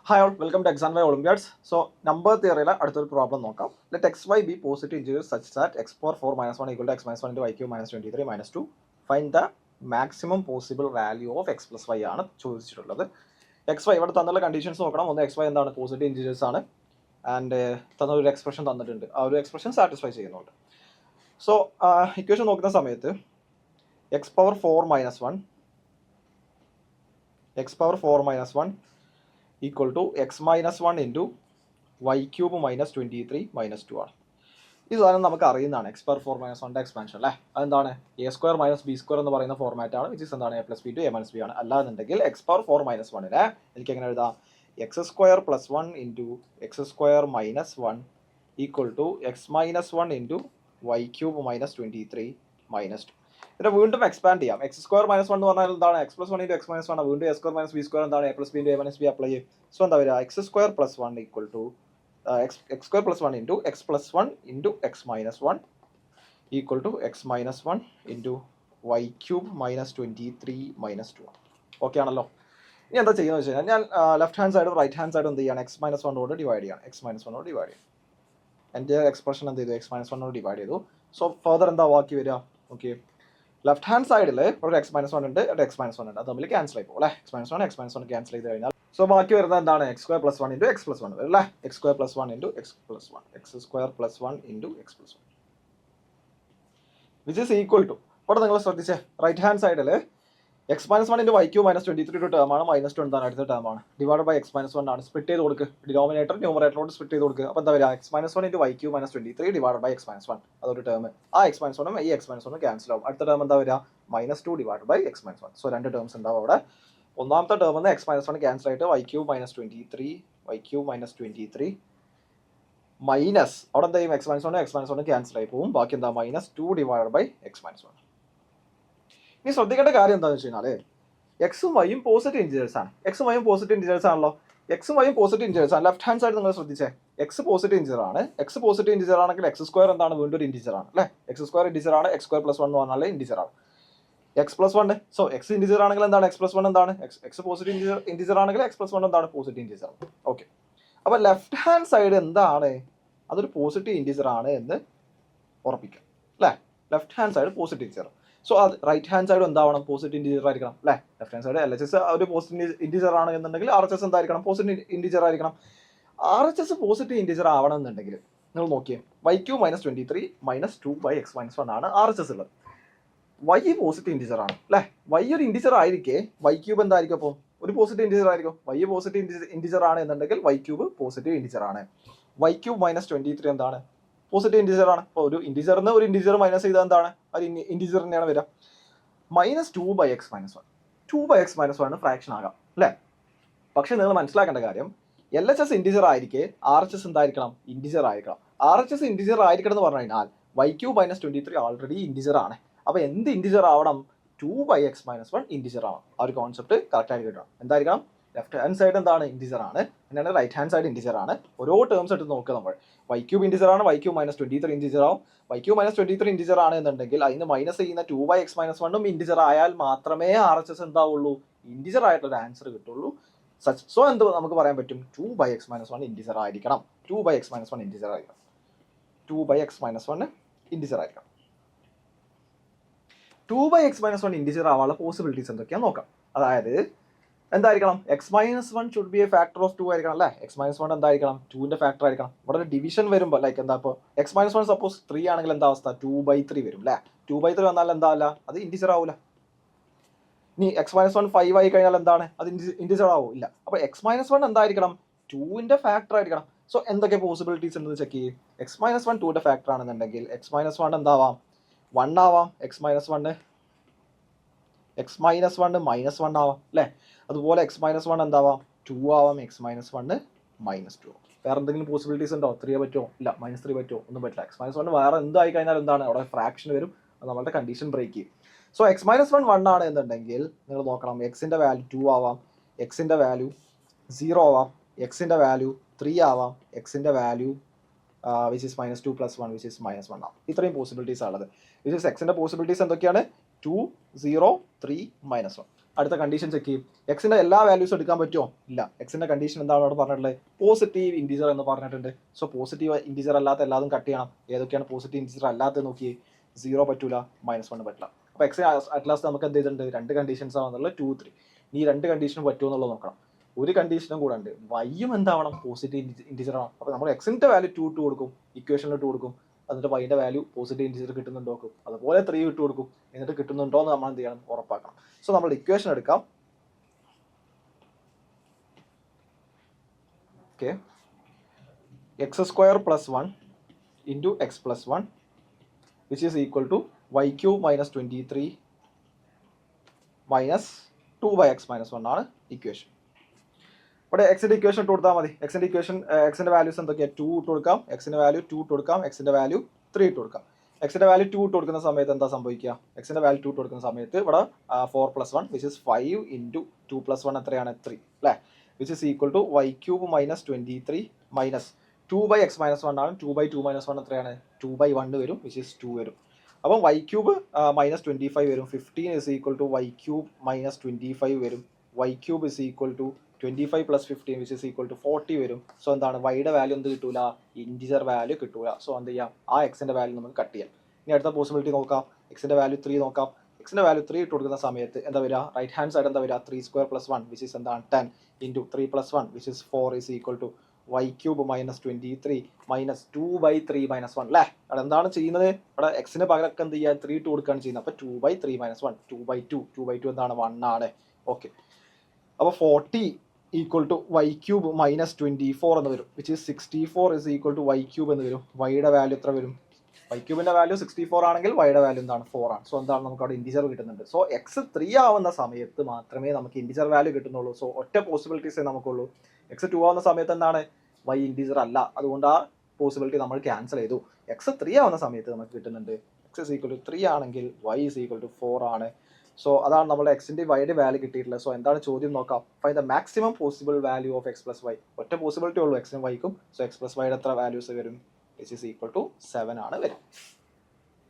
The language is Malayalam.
Hi all, welcome to Exam by Olympiads. So, number theory അടുത്തൊരു പ്രോബ്ലം നോക്കാം. Let xy be positive integers such that x power 4 minus 1 equal to x minus 1 into y cube minus 23 minus 2. Find the maximum possible value of x plus y ആണ് ചോദിച്ചിട്ടുള്ളത്. xy ഇവിടെ തന്നുള്ള കണ്ടീഷൻസ് നോക്കണം. ഒന്ന് xy എന്താണ് പോസിറ്റീവ് ഇൻറ്റീജേഴ്സ് ആണ് ആൻഡ് തന്ന ഒരു എക്സ്പ്രഷൻ തന്നിട്ടുണ്ട്. ആ ഒരു എക്സ്പ്രഷൻ സാറ്റിസ്ഫൈ ചെയ്യുന്നുണ്ട്. സോ ഇക്വേഷൻ നോക്കുന്ന സമയത്ത് X power 4 minus 1 equal to x minus 1 into y cube minus 23 minus 2 ആണ്. ഈ സാധനം നമുക്ക് അറിയുന്നതാണ് എക്സ് പവർ 4 minus 1 എക്സ്പാൻഷൻ അല്ലേ. അതെന്താണ് a square minus b square എന്ന് പറയുന്ന ഫോർമാറ്റ് ആണ്. വിച്ച് ഇസ് എന്താണ് a plus b to a minus b ആണ്. അല്ലാന്നുണ്ടെങ്കിൽ എക്സ് പവർ 4 minus 1 എനിക്ക് എങ്ങനെ എഴുതാം x square plus 1 into x square minus 1 equal to x minus 1 into y cube minus 23 minus 2. ഇതിനെ വീണ്ടും എക്സ്പാൻഡ് ചെയ്യാം. എക്സ് സ്ക്വയർ മൈനസ് 1 എന്ന് പറഞ്ഞാൽ എന്താണ് x plus 1 into x minus 1 വീണ്ടും a square minus b square എന്താണ് a plus b into a minus b apply ചെയ്യും. സോ എന്താ വരിക x square plus 1 equal to x square plus 1 into x plus 1 into x minus 1 equal to x minus 1 into y cube minus 23 minus 2. Okay ആണല്ലോ. ഇനി എന്താ ചെയ്യുന്നത് വെച്ച് കഴിഞ്ഞാൽ ഞാൻ ലെഫ്റ്റ് ഹാൻഡ് സൈഡും റൈറ്റ് ഹാൻഡ് സൈഡും എന്ത് ചെയ്യണം എക്സ് മൈനസ് 1 കൊണ്ട് ഡിവൈഡ് ചെയ്യണം. എക്സ് മൈനസ് 1 കൊണ്ട് ഡിവൈഡ് ചെയ്യും. എൻ്റെ എക്സ്പ്രഷൻ എന്ത് ചെയ്തു എക്സ് മൈനസ് 1 കൊണ്ട് ഡിവൈഡ് ചെയ്തു. സോ ഫർദർ എന്താ ബാക്കി വരിക ഓക്കെ ലെഫ്റ്റ് ഹാൻഡ് സൈഡിൽ ഒരു എക്സ് മൈനസ് 1 ഉണ്ട് ഒരു എക്സ് മൈനസ് 1 ഉണ്ട്. അത് തമ്മിൽ ക്യാൻസൽ ആയി പോകും അല്ലേ. എക്സ് മൈനസ് 1 ക്യാൻസൽ ചെയ്ത് കഴിഞ്ഞാൽ സോ ബാക്കി വരുന്നത് എന്താണ് x square plus 1 into x plus 1 വരും അല്ലേ. X square plus 1 into x plus 1 x square plus 1 into x plus 1 which is equal to ഇവിടെ നിങ്ങൾ ശ്രദ്ധിച്ചേ റൈറ്റ് ഹാൻഡ് സൈഡിൽ x minus 1 into y cube minus 23 ഒരു ടേം ആണ്. മൈനസ് 2 എന്താണ് അടുത്ത ടേം ആണ്. ഡിവൈഡ് ബൈ എക്സ് മൈനസ് 1 ആണ്. സ്പ്ലിറ്റ് ചെയ്ത് കൊടുക്കുക. ഡിനോമിനേറ്റർ ന്യൂമറേറ്ററോട് സ്പ്ലിറ്റ് ചെയ്ത് കൊടുക്കുക. അപ്പോൾ എന്താ വരിക x minus 1 into y cube minus 23 divide by x minus 1 അതൊരു ടേം. ആ എക്സ് മൈനസ് 1 ഈ എക്സ് മൈനസ് 1 ക്യാൻസൽ ആവും. അടുത്ത ടേം എന്താ വരിക minus 2 divide by x minus 1. So രണ്ട് ടേംസ് ഉണ്ടാവും അവിടെ. ഒന്നാമത്തെ ടേം എന്ന് എക്സ് മൈനസ് 1 ക്യാൻസൽ ആയിട്ട് വൈ ക്യൂ മൈനസ് 23 മൈനസ് അവിടെ എന്താ ചെയ്യും എക്സ് മൈനസ് 1 ക്യാൻസൽ ആയി പോകും. ബാക്കി എന്താ minus 2 divide by x minus 1. ഇനി ശ്രദ്ധിക്കേണ്ട കാര്യം എന്താണെന്ന് വെച്ച് കഴിഞ്ഞാൽ എക്സും വൈയും പോസിറ്റീവ് ഇൻറ്റീജേഴ്സ് ആണ്. എക്സും വൈയും പോസിറ്റീവ് ഇൻറ്റീജേഴ്സ് ആണല്ലോ. എക്സും വൈയും പോസിറ്റീവ് ഇൻറ്റീജേഴ്സ് ആണ്. ലെഫ്റ്റ് ഹാൻഡ് സൈഡ് നിങ്ങൾ ശ്രദ്ധിച്ചേ എക്സ് പോസിറ്റീവ് ഇൻറ്റീജർ ആണ്. എക്സ് പോസിറ്റീവ് ഇൻറ്റീജർ ആണെങ്കിൽ എക്സ് സ്ക്വയർ എന്താണ് വീണ്ടും ഒരു ഇൻറ്റീജർ ആണ് അല്ലേ. എക്സ് സ്ക്വയർ ഇൻറ്റീജർ ആണ്. എക്സ് സ്ക്വയർ പ്ലസ് 1 എന്ന് പറഞ്ഞാൽ ഇൻറ്റീജർ ആണ്. X plus 1 so X integer ആണെങ്കിൽ എന്താണ് എക്സ് പ്ലസ് 1 എന്താണ് എക്സ് പോസിറ്റീവ് ഇൻറ്റീജർ ആണെങ്കിൽ എക്സ് പ്ലസ് 1 എന്താണ് പോസിറ്റീവ് ഇൻറ്റീജർ ആണ്. ഓക്കെ അപ്പോൾ ലെഫ്റ്റ് ഹാൻഡ് സൈഡ് എന്താണ് അതൊരു പോസിറ്റീവ് ഇൻറ്റീജർ ആണ് എന്ന് ഉറപ്പിക്കാം അല്ലേ. Left hand side positive integer. So അത് റൈറ്റ് ഹാൻഡ് സൈഡ് എന്താവണം പോസിറ്റീവ് ഇൻറ്റീജർ ആയിരിക്കണം അല്ലേ. Left hand side L H S ഒരു പോസിറ്റീവ് ഇൻറ്റീജർ ആണ് എന്നുണ്ടെങ്കിൽ ആർ എച്ച് എസ് എന്തായിരിക്കണം പോസിറ്റീവ് ഇൻറ്റീജർ ആയിരിക്കണം. R H S positive integer ആവണം എന്നുണ്ടെങ്കിൽ നിങ്ങൾ നോക്കിയേ y cube minus 23 minus 2 by x minus 1 ആണ് ആർ എച്ച് എസ് ഉള്ളത്. വൈ പോസിറ്റീവ് ഇൻറ്റീജർ ആണ് അല്ലേ. വൈ ഒരു ഇൻറ്റീജർ ആയിരിക്കെ വൈ ക്യൂബ് എന്തായിരിക്കും അപ്പോൾ ഒരു പോസിറ്റീവ് ഇൻറ്റീജർ ആയിരിക്കും. വൈ പോസിറ്റീവ് ഇൻറ്റീജർ ആണ് എന്നുണ്ടെങ്കിൽ വൈ ക്യൂബ് പോസിറ്റീവ് ഇൻറ്റീജർ ആണ്. വൈ ക്യൂബ് മൈനസ് 23 എന്താണ് പോസിറ്റീവ് ഇൻറ്റീജർ ആണ്. അപ്പോൾ ഒരു ഇൻറ്റീജറിന് ഒരു ഇൻറ്റീജർ മൈനസ് ചെയ്താൽ എന്താണ് അത് ഇൻറ്റീജർ തന്നെയാണ് വരിക. Minus 2 by x minus 1 2 by x minus 1 fraction ആകാം അല്ലേ. പക്ഷെ നിങ്ങൾ മനസ്സിലാക്കേണ്ട കാര്യം എൽ എച്ച് എസ് ഇൻറ്റീജർ ആയിരിക്കെ ആർ എച്ച് എസ് എന്തായിരിക്കണം ഇൻറ്റീജർ ആയിരിക്കണം. ആർ എച്ച് എസ് ഇൻറ്റീജർ ആയിരിക്കണം എന്ന് പറഞ്ഞു കഴിഞ്ഞാൽ y cube minus 23 already integer ആണ്. അപ്പോൾ എന്ത് ഇൻറ്റീജർ ആവണം 2 ബൈ എക്സ് മൈനസ് 1 ഇൻറ്റീജർ ആവണം. ആ ഒരു കോൺസെപ്റ്റ് കറക്റ്റ് ആയിട്ട് കിട്ടണം. എന്തായിരിക്കണം ലെഫ്റ്റ് ഹാൻഡ് സൈഡ് എന്താണ് ഇൻറ്റീജർ ആണ് എന്നാണ് റൈറ്റ് ഹാൻഡ് സൈഡ് ഇൻറ്റീജർ ആണ്. ഓരോ ടേംസ് എടുത്ത് നോക്കുക നമ്മൾ വൈ ക്യൂബ് ഇൻറ്റീജർ ആണ് വൈ ക്യൂബ് മൈനസ് 23 ഇൻറ്റീജർ ആവും. വൈ ക്യൂബ് മൈനസ് 23 ഇൻറ്റീജർ ആണ് എന്നുണ്ടെങ്കിൽ അതിന് മൈനസ് ചെയ്യുന്ന 2 ബൈ എക്സ് മൈനസ് 1 ഇൻറ്റീജർ ആയാൽ മാത്രമേ ആർ എച്ച് എസ് എന്താവുള്ളൂ ഇൻറ്റീജർ ആയിട്ടുള്ള ആൻസർ കിട്ടുള്ളൂ. സോ എന്ത് നമുക്ക് പറയാൻ പറ്റും 2 ബൈ എക്സ് മൈനസ് 1 ഇൻറ്റീജർ ആയിരിക്കണം. 2 ബൈ എക്സ് മൈനസ് 1 ഇൻറ്റീജർ ആയിരിക്കണം. 2 ബൈ എക്സ് മൈനസ് 1 ഇൻറ്റീജർ ആയിരിക്കണം. 2 ബൈ എക്സ് മൈനസ് 1 ഇൻറ്റീജർ ആവാനുള്ള പോസിബിലിറ്റീസ് എന്തൊക്കെയാണെന്ന് നോക്കാം. അതായത് എന്തായിരിക്കണം X minus 1 should be A factor of 2 ആയിരിക്കണം അല്ലേ. എക്സ് മൈനസ് 1 എന്തായിരിക്കണം 2ന്റെ ഫാക്ടർ ആയിരിക്കണം. ഇവിടെ ഒരു ഡിവിഷൻ വരുമ്പോൾ ലൈക്ക് എന്താ ഇപ്പോൾ എക്സ് മൈനസ് 1 സപ്പോസ് 3 ആണെങ്കിൽ എന്താ അവസ്ഥ 2/3 വരും അല്ലേ. 2/3 വന്നാൽ എന്താ അല്ല അത് ഇൻറ്റീജർ ആവൂല. ഇനി എക്സ് മൈനസ് 1 5 ആയി കഴിഞ്ഞാൽ എന്താണ് അത് ഇൻറ്റീജർ ആവും ഇല്ല. അപ്പോൾ എക്സ് മൈനസ് 1 എന്തായിരിക്കണം 2ന്റെ ഫാക്ടർ ആയിരിക്കണം. സോ എന്തൊക്കെ പോസിബിലിറ്റീസ് ഉണ്ടെന്ന് ചെക്ക് ചെയ്യും. എക്സ് മൈനസ് 1 2ന്റെ ഫാക്ടർ ആണെന്നുണ്ടെങ്കിൽ എക്സ് മൈനസ് 1 എന്താവാം 1 ആവാം. എക്സ് മൈനസ് 1 മൈനസ് 1 ആവാം അല്ലേ. അതുപോലെ എക്സ് മൈനസ് 1 എന്താവാം 2 ആവാം. X minus 1 minus 2. വേറെ എന്തെങ്കിലും പോസിബിലിറ്റീസ് ഉണ്ടോ 3 പറ്റുമോ ഇല്ല. മൈനസ് 3 പറ്റുമോ ഒന്നും പറ്റില്ല. എക്സ് മൈനസ് 1 വേറെ എന്തായി കഴിഞ്ഞാൽ എന്താണ് അവിടെ ഫ്രാക്ഷൻ വരും. അത് നമ്മളുടെ കണ്ടീഷൻ ബ്രേക്ക് ചെയ്യും. സോ എക്സ് മൈനസ് 1 ആണ് എന്നുണ്ടെങ്കിൽ നിങ്ങൾ നോക്കണം എക്സിൻ്റെ വാല്യൂ 2 ആവാം. എക്സിൻ്റെ വാല്യൂ 0 ആവാം. എക്സിൻ്റെ വാല്യൂ 3 ആവാം. എക്സിൻ്റെ value which is minus 2 plus 1 which is minus 1 ആവും. ഇത്രയും പോസിബിലിറ്റീസ് ഉള്ളത്. വിച്ച് ഇസ് എക്സിൻ്റെ പോസിബിലിറ്റീസ് എന്തൊക്കെയാണ് 2 0 3 -1. അടുത്ത കണ്ടീഷൻ ചെക്ക് ചെയ്യും. എക്സിന്റെ എല്ലാ വാല്യൂസും എടുക്കാൻ പറ്റുമോ? ഇല്ല. എക്സിന്റെ കണ്ടീഷൻ എന്താണ് അവിടെ പറഞ്ഞിട്ടുള്ളത്? പോസിറ്റീവ് ഇൻറ്റീജർ എന്ന് പറഞ്ഞിട്ടുണ്ട്. സോ പോസിറ്റീവ് ഇൻറ്റീജർ അല്ലാത്ത എല്ലാതും കട്ട് ചെയ്യണം. ഏതൊക്കെയാണ് പോസിറ്റീവ് ഇൻറ്റീജർ അല്ലാത്തത് നോക്കി. 0 പറ്റൂല, -1 പറ്റില്ല. അപ്പോൾ എക്സ് അറ്റ് ലാസ്റ്റ് നമുക്ക് എന്ത് ചെയ്തിട്ടുണ്ട്? 2 കണ്ടീഷൻസ് ആണെന്നുള്ളത് 2, 3. ഈ 2 കണ്ടീഷനും പറ്റുമോ എന്നുള്ളത് നോക്കണം. ഒരു കണ്ടീഷനും കൂടെ ഉണ്ട്. വൈയും എന്താവണം? പോസിറ്റീവ് ഇൻറ്റീജർ ആണ്. അപ്പോൾ നമ്മൾ എക്സിന്റെ വാല്യൂ 2 ഇട്ട് കൊടുക്കും, ഇക്വേഷനിൽ ഇട്ട് കൊടുക്കും. എന്നിട്ട് വൈൻ്റെ വാല്യൂ പോസിറ്റീവ് ഇൻറ്റീജർ കിട്ടുന്നുണ്ടോ നോക്കും. അതുപോലെ 3 ഇട്ട് കൊടുക്കും. എന്നിട്ട് കിട്ടുന്നുണ്ടോ എന്ന് നമ്മൾ എന്ത് ചെയ്യണം? ഉറപ്പാക്കണം. സോ നമ്മൾ ഇക്വേഷൻ എടുക്കാം. Okay, x² + 1 × x + 1 which is equal to y³ - 23 - 2/x - 1 ആണ് ഇക്വേഷൻ. ഇവിടെ എക്സിന്റെ ഇക്വേഷൻ ഇട്ട് കൊടുത്താൽ മതി. എക്സിന്റെ ഇക്വേഷൻ എക്സിന്റെ വാല്യൂസ് എന്തൊക്കെയാണ്? 2 ഇട്ട് കൊടുക്കാം, എക്സിന്റെ വാല്യൂ 2 ഇട്ട് കൊടുക്കാം, എക്സിന്റെ വാല്യൂ 3 ഇട്ട് കൊടുക്കാം. എക്സിന്റെ വാല്യൂ 2 ഇട്ട് കൊടുക്കുന്ന സമയത്ത് എന്താ സംഭവിക്കുക? എക്സിന്റെ വാല്യൂ 2 ഇട്ട് കൊടുക്കുന്ന സമയത്ത് ഇവിടെ 4 + 1 which is 5 × 2 + 1 എത്രയാണ്? 3 അല്ലേ? which is equal to y³ - 23 - 2/x - 1 ആണ്. 2/2 - 1 എത്രയാണ്? 2/1 വരും, which is 2 വരും. അപ്പം y³ - 25 വരും. 15 is equal to y³ - 25 വരും. y³ is equal to 25 + 15 which is equal to 40 വരും. സോ എന്താണ്? വൈയുടെ വാല്യൂ എന്ത് കിട്ടൂല? ഇൻറ്റിജർ വാല്യൂ കിട്ടൂല. സോ എന്ത് ചെയ്യാം? ആ എക്സിന്റെ വാല്യൂ നമുക്ക് കട്ട് ചെയ്യാം. ഇനി അടുത്ത പോസിബിലിറ്റി നോക്കാം. എക്സിന്റെ വാല്യൂ 3 നോക്കാം. എക്സിന്റെ വാല്യൂ 3 ഇട്ട് കൊടുക്കുന്ന സമയത്ത് എന്താ വരിക? റൈറ്റ് ഹാൻഡ് സൈഡ് എന്താ വരിക? 3² + 1 which is എന്താണ്? 10 × 3 + 1 which is 4 is equal to y³ - 23 - 2/3 - 1 അല്ലേ? അവിടെ എന്താണ് ചെയ്യുന്നത്? അവിടെ എക്സിന് പകരമൊക്കെ എന്ത് ചെയ്യുക? 3 ഇട്ട് കൊടുക്കുകയാണ് ചെയ്യുന്നത്. അപ്പോൾ 2/3 - 1 2/2 2/2 എന്താണ്? 1 ആണ്. ഓക്കെ, അപ്പോൾ 40 equal to y³ - 24 എന്ന് വരും, which is 64 is equal to y³ എന്ന് വരും. വൈയുടെ വാല്യൂ എത്ര വരും? y³ വാല്യൂ 64 ആണെങ്കിൽ വൈയുടെ വാല്യൂ എന്താണ്? 4 ആണ്. സോ എന്താണ്? നമുക്ക് അവിടെ ഇൻറ്റിജർ കിട്ടുന്നുണ്ട്. സോ x 3 ആവുന്ന സമയത്ത് മാത്രമേ നമുക്ക് ഇൻറ്റിജർ വാല്യൂ കിട്ടുന്നുള്ളൂ. സോ ഒറ്റ പോസിബിലിറ്റീസേ നമുക്കുള്ളൂ. x 2 ആവുന്ന സമയത്ത് എന്താണ്? y ഇൻറ്റിജർ അല്ല. അതുകൊണ്ട് ആ പോസിബിലിറ്റി നമ്മൾ ക്യാൻസൽ ചെയ്തു. x 3 ആവുന്ന സമയത്ത് നമുക്ക് കിട്ടുന്നുണ്ട്. x is equal to 3 ആണെങ്കിൽ y is equal to 4 ആണ്. സോ അതാണ് നമ്മുടെ എക്സിന്റെ വൈയുടെ വാല്യൂ കിട്ടിയിട്ടുള്ളത്. സോ എന്താണ് ചോദ്യം നോക്കാം. Find the maximum possible value of x + y. ഒറ്റ പോസിബിലിറ്റി ഉള്ളൂ എക്സിനും വൈക്കും. സോ x + yയുടെ എത്ര വാല്യൂസ് വരും? which is equal to 7 ആണ് വരും.